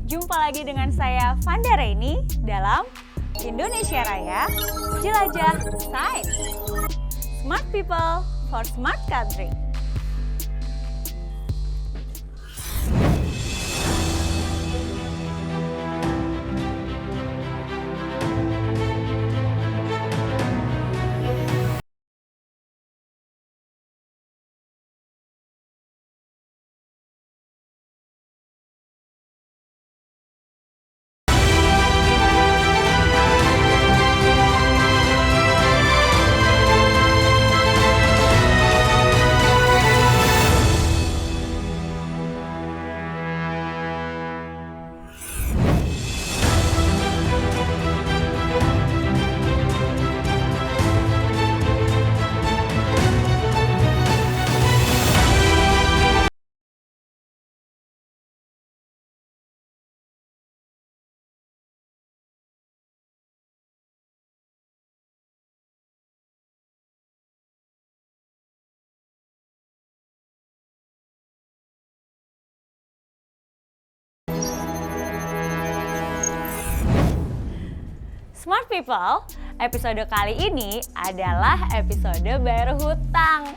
Jumpa lagi dengan saya Vanda Reni dalam Indonesia Raya Jelajah Sains. Smart People for Smart Country. Smart People, episode kali ini adalah episode bayar hutang.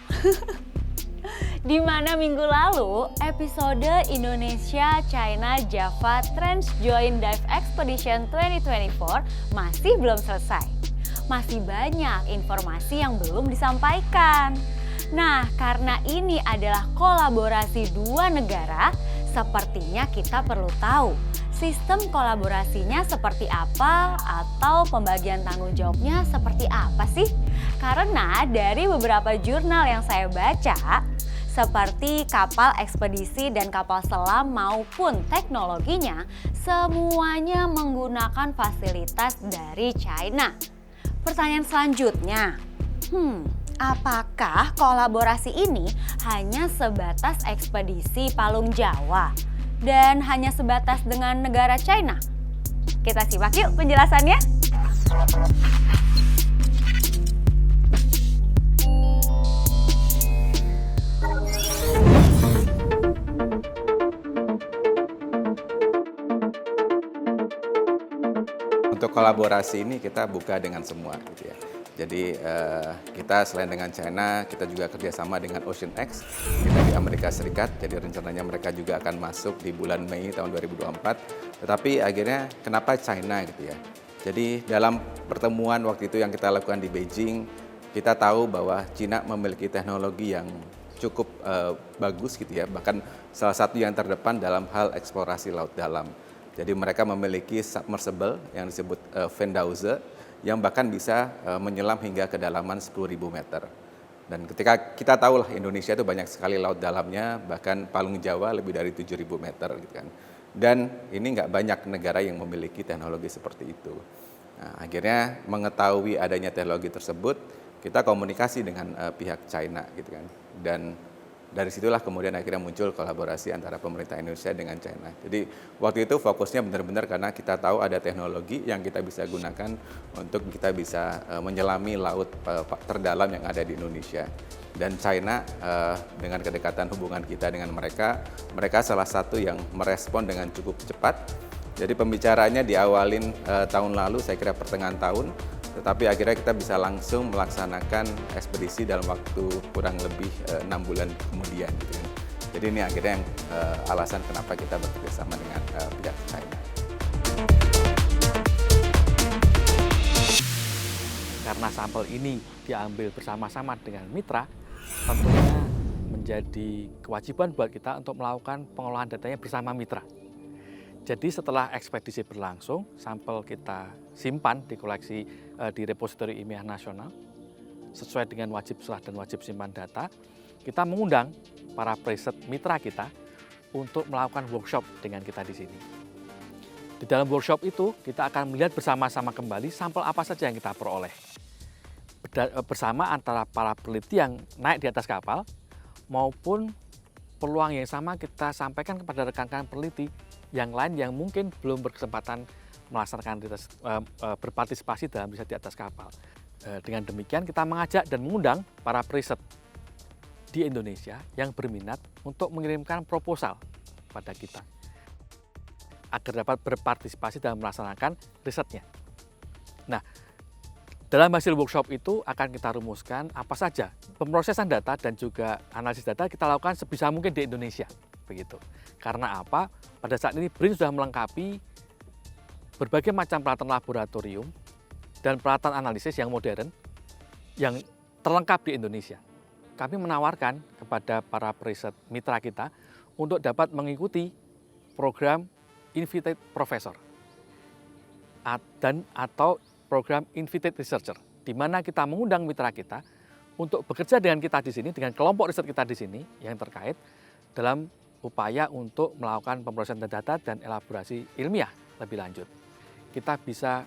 Di mana minggu lalu episode Indonesia China Java Trans Joint Dive Expedition 2024 masih belum selesai. Masih banyak informasi yang belum disampaikan. Nah, karena ini adalah kolaborasi dua negara, sepertinya kita perlu tahu sistem kolaborasinya seperti apa atau pembagian tanggung jawabnya seperti apa sih? Karena dari beberapa jurnal yang saya baca, seperti kapal ekspedisi dan kapal selam maupun teknologinya, semuanya menggunakan fasilitas dari China. Pertanyaan selanjutnya, apakah kolaborasi ini hanya sebatas ekspedisi Palung Jawa dan hanya sebatas dengan negara China? Kita simak yuk penjelasannya. Untuk kolaborasi ini kita buka dengan semua gitu ya. Jadi kita selain dengan China, kita juga kerjasama dengan OceanX, kita di Amerika Serikat, jadi rencananya mereka juga akan masuk di bulan Mei tahun 2024. Tetapi akhirnya kenapa China gitu ya. Jadi dalam pertemuan waktu itu yang kita lakukan di Beijing, kita tahu bahwa China memiliki teknologi yang cukup bagus gitu ya, bahkan salah satu yang terdepan dalam hal eksplorasi laut dalam. Jadi mereka memiliki submersible yang disebut Vendauze, yang bahkan bisa menyelam hingga kedalaman 10.000 meter. Dan ketika kita tahu lah Indonesia itu banyak sekali laut dalamnya, bahkan Palung Jawa lebih dari 7.000 meter gitu kan. Dan ini nggak banyak negara yang memiliki teknologi seperti itu. Nah, akhirnya mengetahui adanya teknologi tersebut, kita komunikasi dengan pihak China gitu kan. Dan dari situlah kemudian akhirnya muncul kolaborasi antara pemerintah Indonesia dengan China. Jadi waktu itu fokusnya benar-benar karena kita tahu ada teknologi yang kita bisa gunakan untuk kita bisa menyelami laut terdalam yang ada di Indonesia. Dan China dengan kedekatan hubungan kita dengan mereka salah satu yang merespon dengan cukup cepat. Jadi pembicaraannya diawalin tahun lalu, saya kira pertengahan tahun. Tetapi akhirnya kita bisa langsung melaksanakan ekspedisi dalam waktu kurang lebih 6 bulan kemudian gitu kan. Jadi ini akhirnya yang alasan kenapa kita bekerjasama dengan pihak China. Karena sampel ini diambil bersama-sama dengan mitra, tentunya menjadi kewajiban buat kita untuk melakukan pengolahan datanya bersama mitra. Jadi setelah ekspedisi berlangsung, sampel kita simpan di koleksi di repositori ilmiah nasional, sesuai dengan wajib serah dan wajib simpan data. Kita mengundang para preset mitra kita untuk melakukan workshop dengan kita di sini. Di dalam workshop itu, kita akan melihat bersama-sama kembali sampel apa saja yang kita peroleh. Bersama antara para peneliti yang naik di atas kapal, maupun peluang yang sama kita sampaikan kepada rekan-rekan peneliti yang lain yang mungkin belum berkesempatan melaksanakan berpartisipasi dalam riset di atas kapal. Dengan demikian kita mengajak dan mengundang para preset di Indonesia yang berminat untuk mengirimkan proposal pada kita. agar dapat berpartisipasi dalam melaksanakan risetnya. Nah, dalam hasil workshop itu akan kita rumuskan apa saja pemrosesan data dan juga analisis data kita lakukan sebisa mungkin di Indonesia. Begitu. Karena apa? Pada saat ini BRIN sudah melengkapi berbagai macam peralatan laboratorium dan peralatan analisis yang modern yang terlengkap di Indonesia. Kami menawarkan kepada para periset mitra kita untuk dapat mengikuti program Invited Professor dan atau program Invited Researcher, di mana kita mengundang mitra kita untuk bekerja dengan kita di sini, dengan kelompok riset kita di sini yang terkait dalam upaya untuk melakukan pemrosesan data dan elaborasi ilmiah lebih lanjut. Kita bisa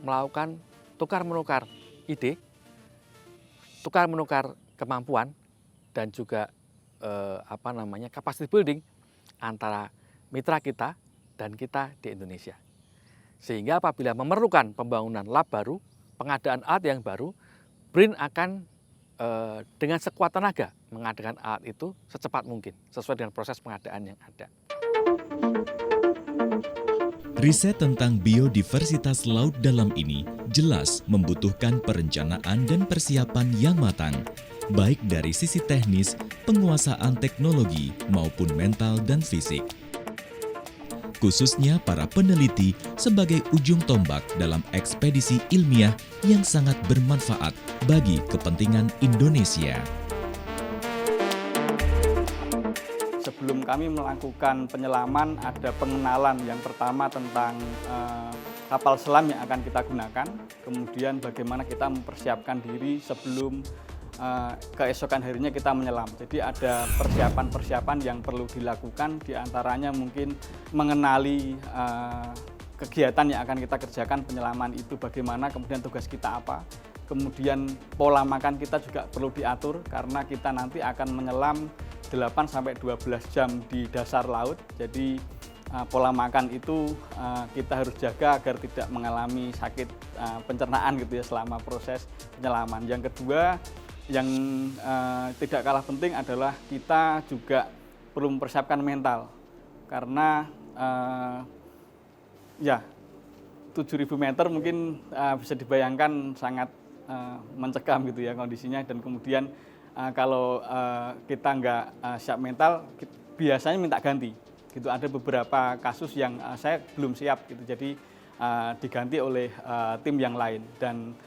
melakukan tukar-menukar ide, tukar-menukar kemampuan dan juga capacity building antara mitra kita dan kita di Indonesia. Sehingga apabila memerlukan pembangunan lab baru, pengadaan alat yang baru, BRIN akan dengan sekuat tenaga mengadakan alat itu secepat mungkin, sesuai dengan proses pengadaan yang ada. Riset tentang biodiversitas laut dalam ini jelas membutuhkan perencanaan dan persiapan yang matang, baik dari sisi teknis, penguasaan teknologi, maupun mental dan fisik. Khususnya para peneliti sebagai ujung tombak dalam ekspedisi ilmiah yang sangat bermanfaat bagi kepentingan Indonesia. Sebelum kami melakukan penyelaman, ada pengenalan yang pertama tentang kapal selam yang akan kita gunakan, kemudian bagaimana kita mempersiapkan diri sebelum keesokan harinya kita menyelam. Jadi ada persiapan-persiapan yang perlu dilakukan, diantaranya mungkin mengenali kegiatan yang akan kita kerjakan penyelaman itu bagaimana, kemudian tugas kita apa. Kemudian pola makan kita juga perlu diatur karena kita nanti akan menyelam 8-12 jam di dasar laut. Jadi pola makan itu kita harus jaga agar tidak mengalami sakit pencernaan gitu ya selama proses penyelaman. Yang kedua, yang tidak kalah penting adalah kita juga perlu mempersiapkan mental karena 7.000 meter mungkin bisa dibayangkan sangat mencekam gitu ya kondisinya, dan kemudian kalau kita nggak siap mental biasanya minta ganti gitu. Ada beberapa kasus yang saya belum siap gitu, jadi diganti oleh tim yang lain. Dan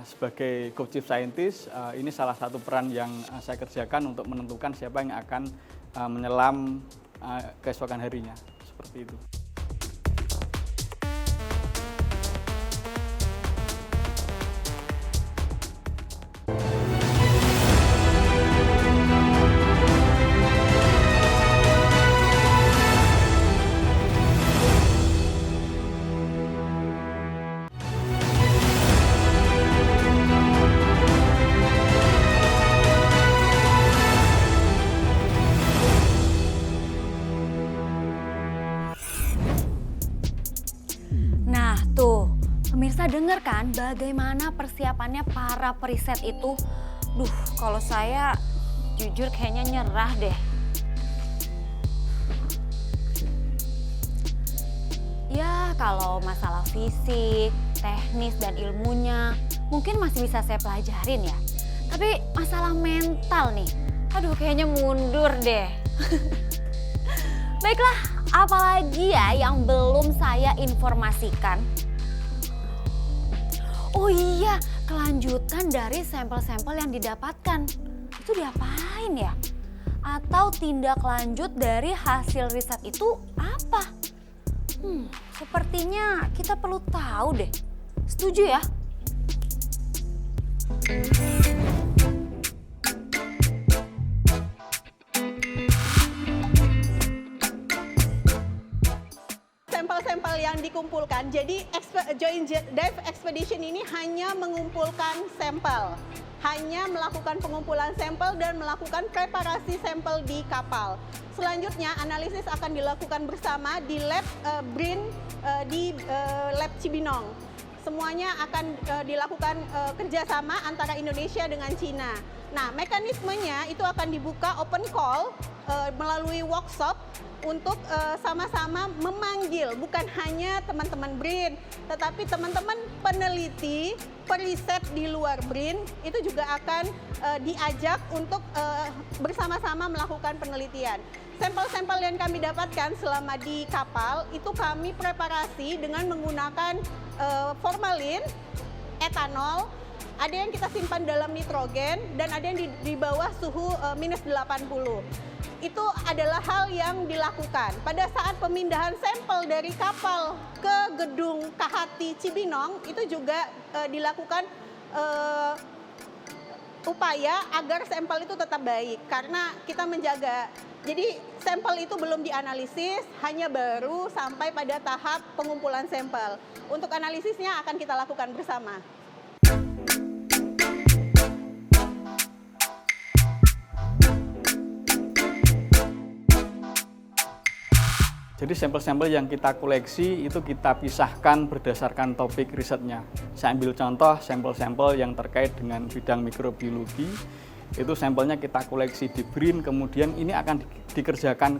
sebagai co-chief scientist, ini salah satu peran yang saya kerjakan untuk menentukan siapa yang akan menyelam keesokan harinya, seperti itu. Nah tuh, pemirsa denger kan bagaimana persiapannya para periset itu? Kalau saya jujur kayaknya nyerah deh. Ya kalau masalah fisik, teknis dan ilmunya mungkin masih bisa saya pelajarin ya. Tapi masalah mental nih, kayaknya mundur deh. Baiklah, apalagi ya yang belum saya informasikan? Oh iya, kelanjutan dari sampel-sampel yang didapatkan. Itu diapain ya? Atau tindak lanjut dari hasil riset itu apa? Sepertinya kita perlu tahu deh. Setuju ya? Sampel-sampel yang dikumpulkan, jadi Joint Dive Expedition ini hanya mengumpulkan sampel, hanya melakukan pengumpulan sampel dan melakukan preparasi sampel di kapal. Selanjutnya analisis akan dilakukan bersama di lab BRIN di lab Cibinong. Semuanya akan dilakukan kerjasama antara Indonesia dengan Cina. Nah, mekanismenya itu akan dibuka open call melalui workshop untuk sama-sama memanggil bukan hanya teman-teman BRIN, tetapi teman-teman peneliti, periset di luar BRIN itu juga akan diajak untuk bersama-sama melakukan penelitian. Sampel-sampel yang kami dapatkan selama di kapal itu kami preparasi dengan menggunakan formalin, etanol, ada yang kita simpan dalam nitrogen dan ada yang di bawah suhu minus 80. Itu adalah hal yang dilakukan. Pada saat pemindahan sampel dari kapal ke gedung KHT Cibinong itu juga dilakukan upaya agar sampel itu tetap baik karena kita menjaga. Jadi sampel itu belum dianalisis, hanya baru sampai pada tahap pengumpulan sampel. Untuk analisisnya akan kita lakukan bersama. Jadi sampel-sampel yang kita koleksi itu kita pisahkan berdasarkan topik risetnya. Saya ambil contoh sampel-sampel yang terkait dengan bidang mikrobiologi. Itu sampelnya kita koleksi di BRIN, kemudian ini akan dikerjakan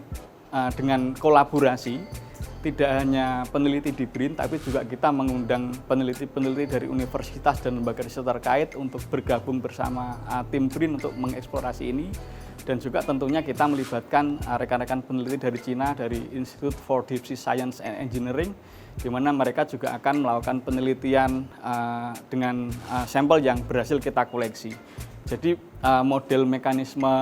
dengan kolaborasi. Tidak hanya peneliti di BRIN, tapi juga kita mengundang peneliti-peneliti dari universitas dan lembaga riset terkait untuk bergabung bersama tim BRIN untuk mengeksplorasi ini. Dan juga tentunya kita melibatkan rekan-rekan peneliti dari Cina, dari Institute for Deep Sea Science and Engineering, di mana mereka juga akan melakukan penelitian dengan sampel yang berhasil kita koleksi. Jadi model mekanisme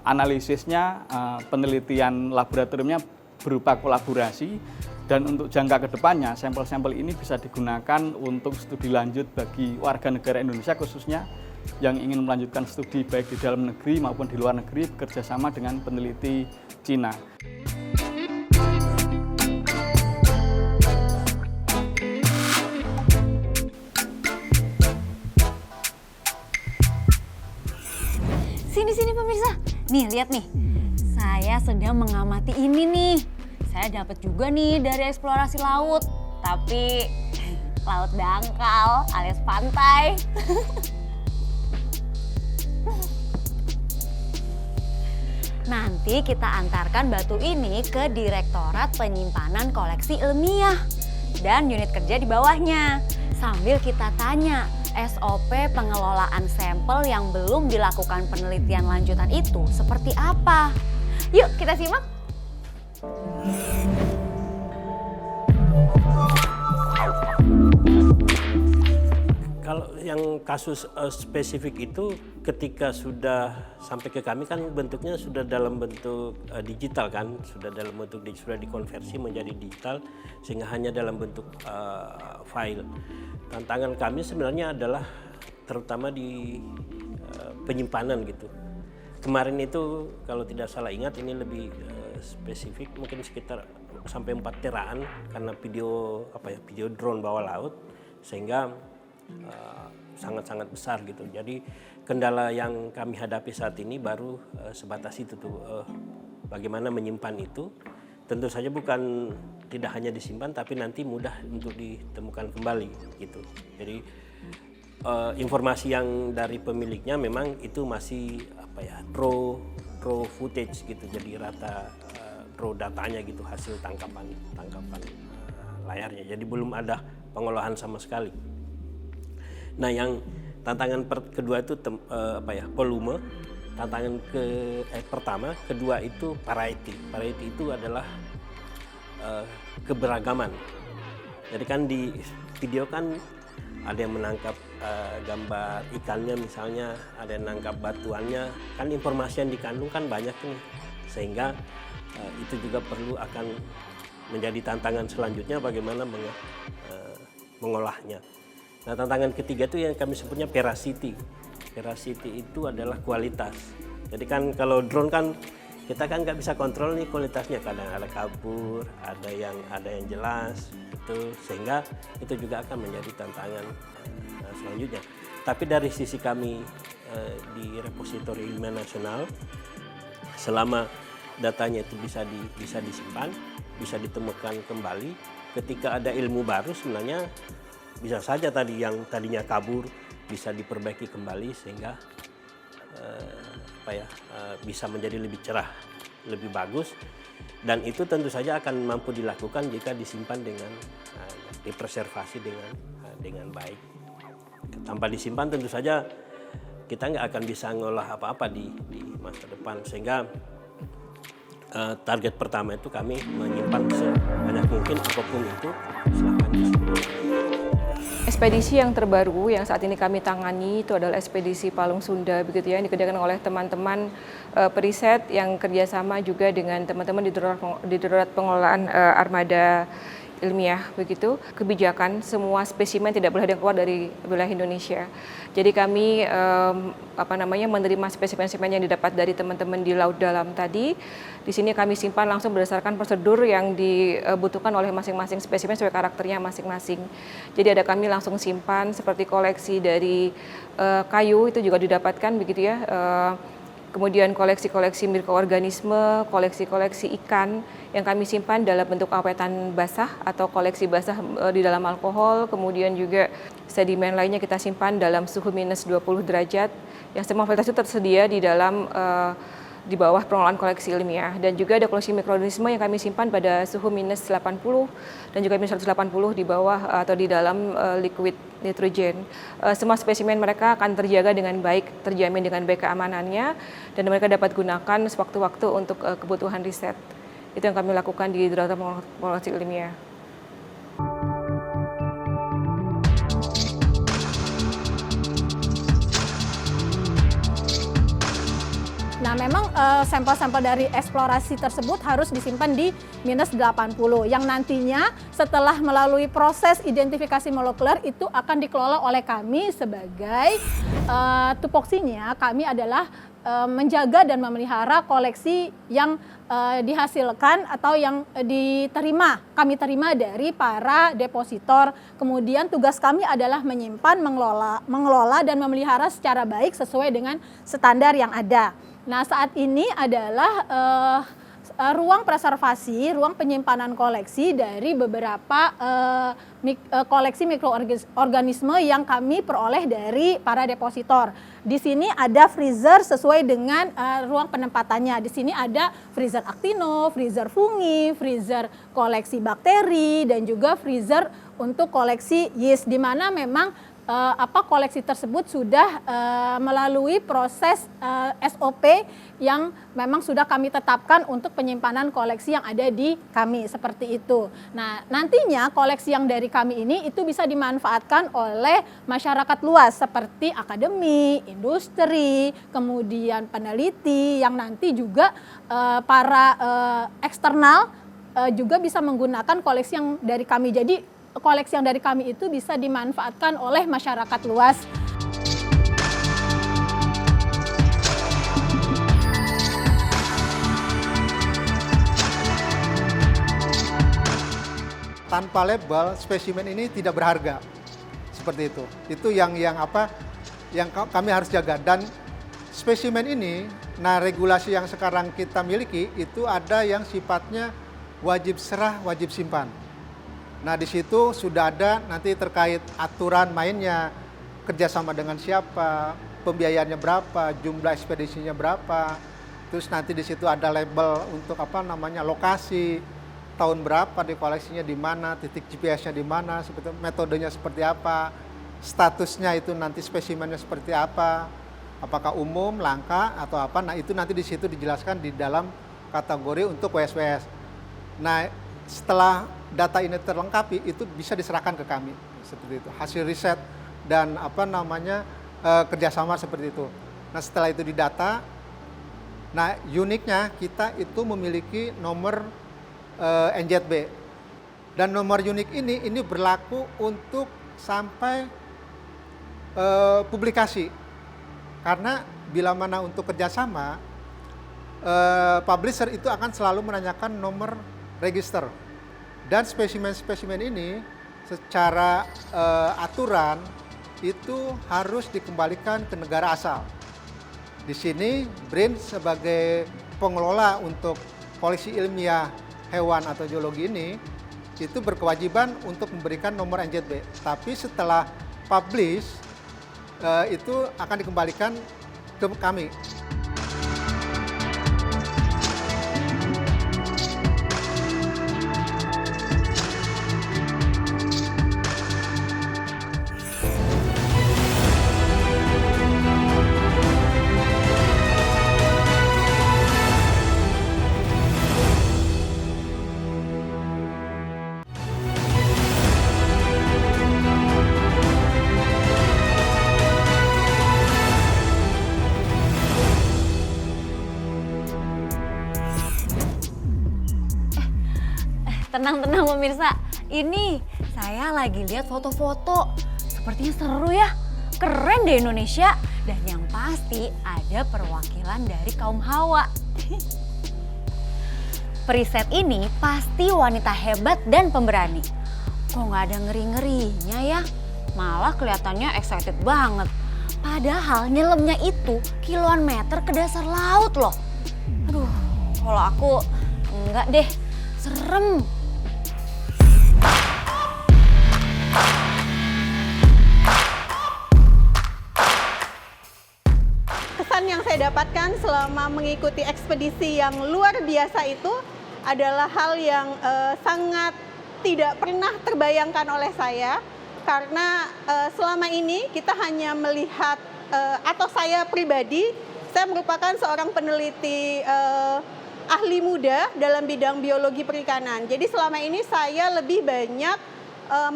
analisisnya, penelitian laboratoriumnya berupa kolaborasi, dan untuk jangka kedepannya sampel-sampel ini bisa digunakan untuk studi lanjut bagi warga negara Indonesia khususnya yang ingin melanjutkan studi baik di dalam negeri maupun di luar negeri bekerjasama dengan peneliti Cina. Sini pemirsa, nih lihat nih, saya sedang mengamati ini nih. Saya dapat juga nih dari eksplorasi laut, tapi laut dangkal alias pantai. Nanti kita antarkan batu ini ke Direktorat Penyimpanan Koleksi Ilmiah dan unit kerja di bawahnya. Sambil kita tanya SOP pengelolaan sampel yang belum dilakukan penelitian lanjutan itu seperti apa. Yuk kita simak. Kalau yang kasus spesifik itu ketika sudah sampai ke kami kan bentuknya sudah dalam bentuk digital kan, sudah dalam bentuk sudah dikonversi menjadi digital sehingga hanya dalam bentuk file. Tantangan kami sebenarnya adalah terutama di penyimpanan gitu. Kemarin itu kalau tidak salah ingat ini lebih spesifik mungkin sekitar sampai 4 teraan karena video drone bawah laut sehingga sangat-sangat besar gitu. Jadi kendala yang kami hadapi saat ini baru sebatas itu tuh bagaimana menyimpan itu. Tentu saja bukan tidak hanya disimpan tapi nanti mudah untuk ditemukan kembali gitu. Jadi informasi yang dari pemiliknya memang itu masih raw footage gitu. Jadi rata raw datanya gitu hasil tangkapan layarnya. Jadi belum ada pengolahan sama sekali. Nah, yang tantangan kedua itu volume. Tantangan pertama, kedua itu variety. Variety itu adalah keberagaman. Jadi kan di video kan ada yang menangkap gambar ikannya misalnya, ada yang menangkap batuannya. Kan informasi yang dikandung kan banyak nih. Sehingga itu juga perlu akan menjadi tantangan selanjutnya bagaimana mengolahnya. Nah, tantangan ketiga itu yang kami sebutnya veracity. Veracity itu adalah kualitas. Jadi kan kalau drone kan kita kan nggak bisa kontrol nih kualitasnya, kadang ada kabur, ada yang jelas, itu sehingga itu juga akan menjadi tantangan selanjutnya. Tapi dari sisi kami di Repositori Ilmiah Nasional, selama datanya itu bisa disimpan, bisa ditemukan kembali, ketika ada ilmu baru sebenarnya bisa saja yang tadinya kabur bisa diperbaiki kembali sehingga bisa menjadi lebih cerah, lebih bagus Dan itu tentu saja akan mampu dilakukan jika disimpan dengan dipreservasi dengan baik. Tanpa disimpan tentu saja kita nggak akan bisa ngolah apa-apa di masa depan. Sehingga target pertama itu kami menyimpan sebanyak mungkin apapun itu silahkan disimpan. Ekspedisi yang terbaru yang saat ini kami tangani itu adalah ekspedisi Palung Sunda begitu ya, yang dikerjakan oleh teman-teman periset yang kerjasama juga dengan teman-teman di Direktorat Pengelolaan Armada Ilmiah begitu. Kebijakan semua spesimen tidak boleh ada yang keluar dari wilayah Indonesia. Jadi kami menerima spesimen-spesimen yang didapat dari teman-teman di laut dalam tadi. Di sini kami simpan langsung berdasarkan prosedur yang dibutuhkan oleh masing-masing spesimen sesuai karakternya masing-masing. Jadi ada kami langsung simpan seperti koleksi dari kayu itu juga didapatkan begitu ya. Kemudian koleksi-koleksi mikroorganisme, koleksi-koleksi ikan yang kami simpan dalam bentuk awetan basah atau koleksi basah di dalam alkohol. Kemudian juga sedimen lainnya kita simpan dalam suhu minus 20 derajat yang semua fasilitas itu tersedia di dalam di bawah pengelolaan koleksi ilmiah. Dan juga ada koleksi mikroorganisme yang kami simpan pada suhu minus 80 dan juga minus 180 di bawah atau di dalam liquid nitrogen. Semua spesimen mereka akan terjaga dengan baik, terjamin dengan baik keamanannya, dan mereka dapat gunakan sewaktu-waktu untuk kebutuhan riset. Itu yang kami lakukan di Direktorat Koleksi Ilmiah. Nah, memang sampel-sampel dari eksplorasi tersebut harus disimpan di minus 80, yang nantinya setelah melalui proses identifikasi molekuler itu akan dikelola oleh kami sebagai tupoksinya. Kami adalah menjaga dan memelihara koleksi yang dihasilkan atau yang kami terima dari para depositor. Kemudian tugas kami adalah menyimpan, mengelola dan memelihara secara baik sesuai dengan standar yang ada. Nah, saat ini adalah ruang preservasi, ruang penyimpanan koleksi dari beberapa koleksi mikroorganisme yang kami peroleh dari para depositor. Di sini ada freezer sesuai dengan ruang penempatannya. Di sini ada freezer aktino, freezer fungi, freezer koleksi bakteri, dan juga freezer untuk koleksi yeast, di mana memang koleksi tersebut sudah melalui proses SOP yang memang sudah kami tetapkan untuk penyimpanan koleksi yang ada di kami, seperti itu. Nah, nantinya koleksi yang dari kami ini itu bisa dimanfaatkan oleh masyarakat luas seperti akademi, industri, kemudian peneliti, yang nanti juga para eksternal juga bisa menggunakan koleksi yang dari kami. Jadi koleksi yang dari kami itu bisa dimanfaatkan oleh masyarakat luas. Tanpa label, spesimen ini tidak berharga. Seperti itu. Itu yang kami harus jaga. Dan spesimen ini, nah regulasi yang sekarang kita miliki itu ada yang sifatnya wajib serah, wajib simpan. Nah, di situ sudah ada nanti terkait aturan mainnya, kerjasama dengan siapa, pembiayaannya berapa, jumlah ekspedisinya berapa. Terus nanti di situ ada label untuk lokasi, tahun berapa di koleksinya di mana, titik GPS-nya di mana, metodenya seperti apa, statusnya itu nanti spesimennya seperti apa, apakah umum, langka atau apa. Nah, itu nanti di situ dijelaskan di dalam kategori untuk WSWS. Nah, setelah data ini terlengkapi, itu bisa diserahkan ke kami seperti itu, hasil riset dan kerjasama seperti itu. Nah, setelah itu didata, nah uniknya kita itu memiliki nomor NZB, dan nomor unik ini berlaku untuk sampai publikasi, karena bila mana untuk kerjasama, publisher itu akan selalu menanyakan nomor register. Dan spesimen-spesimen ini secara aturan itu harus dikembalikan ke negara asal. Di sini BRIN sebagai pengelola untuk koleksi ilmiah hewan atau zoologi ini itu berkewajiban untuk memberikan nomor NZB. Tapi setelah publish itu akan dikembalikan ke kami. Tenang pemirsa, ini saya lagi lihat foto-foto. Sepertinya seru ya, keren deh Indonesia. Dan yang pasti ada perwakilan dari kaum Hawa. Periset ini pasti wanita hebat dan pemberani. Kok nggak ada ngeri-ngerinya ya? Malah kelihatannya excited banget. Padahal nyelemnya itu kiloan meter ke dasar laut loh. Aduh, kalau aku enggak deh, serem. Kesan yang saya dapatkan selama mengikuti ekspedisi yang luar biasa itu adalah hal yang sangat tidak pernah terbayangkan oleh saya. Karena selama ini kita hanya melihat, atau saya pribadi, saya merupakan seorang peneliti ahli muda dalam bidang biologi perikanan. Jadi selama ini saya lebih banyak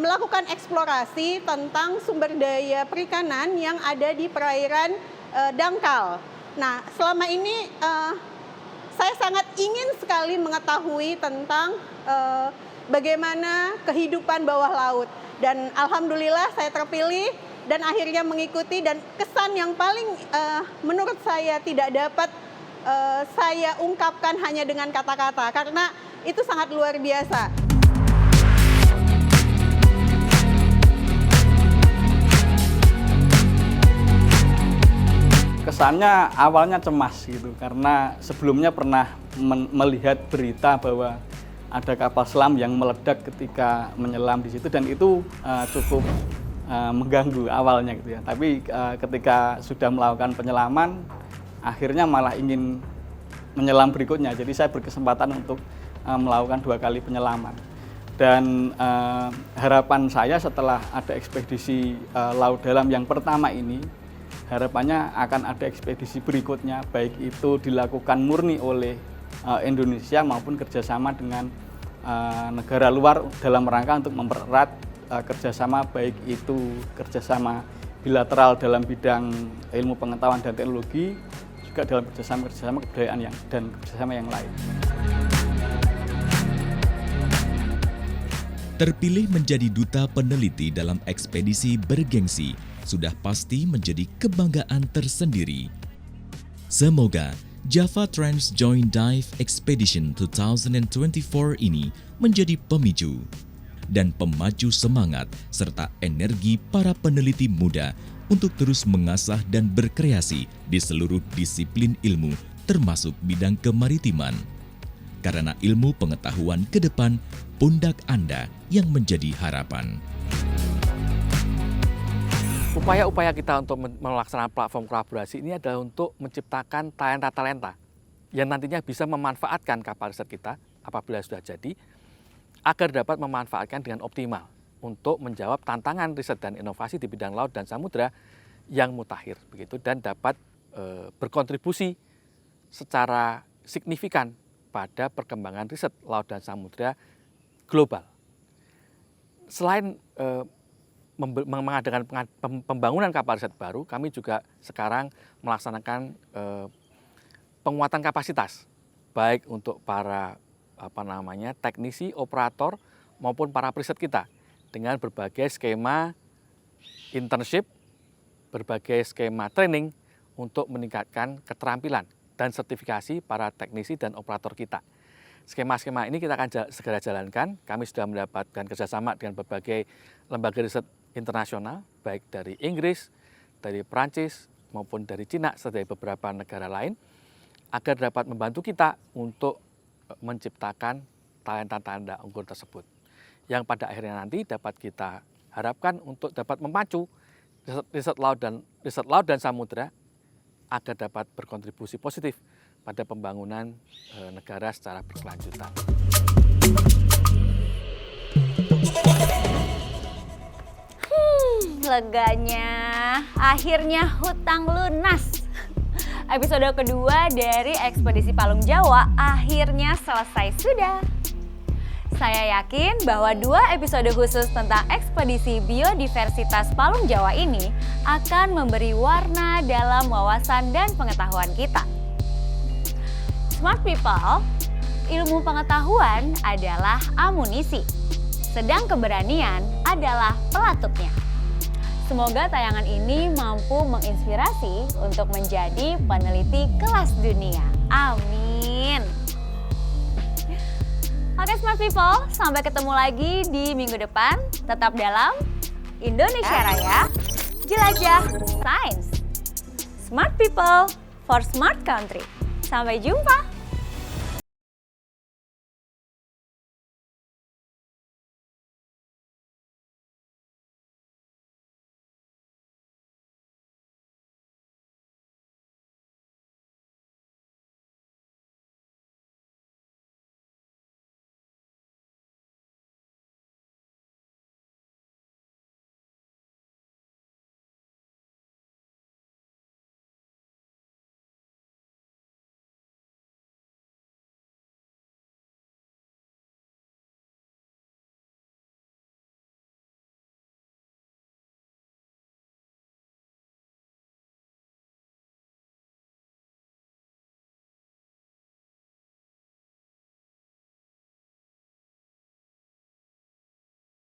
melakukan eksplorasi tentang sumber daya perikanan yang ada di perairan dangkal. Nah, selama ini saya sangat ingin sekali mengetahui tentang bagaimana kehidupan bawah laut. Dan alhamdulillah saya terpilih dan akhirnya mengikuti, dan kesan yang paling menurut saya tidak dapat saya ungkapkan hanya dengan kata-kata karena itu sangat luar biasa. Kesannya awalnya cemas gitu, karena sebelumnya pernah melihat berita bahwa ada kapal selam yang meledak ketika menyelam di situ, dan itu cukup mengganggu awalnya gitu ya. Tapi ketika sudah melakukan penyelaman, akhirnya malah ingin menyelam berikutnya. Jadi saya berkesempatan untuk melakukan 2 kali penyelaman. Dan harapan saya setelah ada ekspedisi laut dalam yang pertama ini, harapannya akan ada ekspedisi berikutnya, baik itu dilakukan murni oleh Indonesia maupun kerjasama dengan negara luar dalam rangka untuk mempererat kerjasama, baik itu kerjasama bilateral dalam bidang ilmu pengetahuan dan teknologi, juga dalam kerjasama kebudayaan dan kerjasama yang lain. Terpilih menjadi duta peneliti dalam ekspedisi bergengsi sudah pasti menjadi kebanggaan tersendiri. Semoga Java Trans Joint Dive Expedition 2024 ini menjadi pemicu dan pemacu semangat serta energi para peneliti muda untuk terus mengasah dan berkreasi di seluruh disiplin ilmu termasuk bidang kemaritiman. Karena ilmu pengetahuan ke depan pundak Anda yang menjadi harapan. Upaya-upaya kita untuk melaksanakan platform kolaborasi ini adalah untuk menciptakan talenta-talenta yang nantinya bisa memanfaatkan kapal riset kita apabila sudah jadi, agar dapat memanfaatkan dengan optimal untuk menjawab tantangan riset dan inovasi di bidang laut dan samudera yang mutakhir begitu, dan dapat berkontribusi secara signifikan pada perkembangan riset laut dan samudera global. Selain mengadakan pembangunan kapal riset baru, kami juga sekarang melaksanakan penguatan kapasitas, baik untuk para teknisi, operator maupun para periset kita dengan berbagai skema internship, berbagai skema training untuk meningkatkan keterampilan dan sertifikasi para teknisi dan operator kita. Skema-skema ini kita akan segera jalankan. Kami sudah mendapatkan kerjasama dengan berbagai lembaga riset internasional, baik dari Inggris, dari Perancis, maupun dari Cina, serta dari beberapa negara lain, agar dapat membantu kita untuk menciptakan talenta-talenta unggul tersebut, yang pada akhirnya nanti dapat kita harapkan untuk dapat memacu riset laut dan samudera agar dapat berkontribusi positif pada pembangunan negara secara berkelanjutan. Leganya, akhirnya hutang lunas. Episode kedua dari Ekspedisi Palung Jawa akhirnya selesai sudah. Saya yakin bahwa 2 episode khusus tentang ekspedisi biodiversitas Palung Jawa ini akan memberi warna dalam wawasan dan pengetahuan kita. Smart people, ilmu pengetahuan adalah amunisi, sedang keberanian adalah pelatupnya. Semoga tayangan ini mampu menginspirasi untuk menjadi peneliti kelas dunia. Amin. Oke Smart People, sampai ketemu lagi di minggu depan. Tetap dalam Indonesia Raya, jelajah sains. Smart People for Smart Country. Sampai jumpa.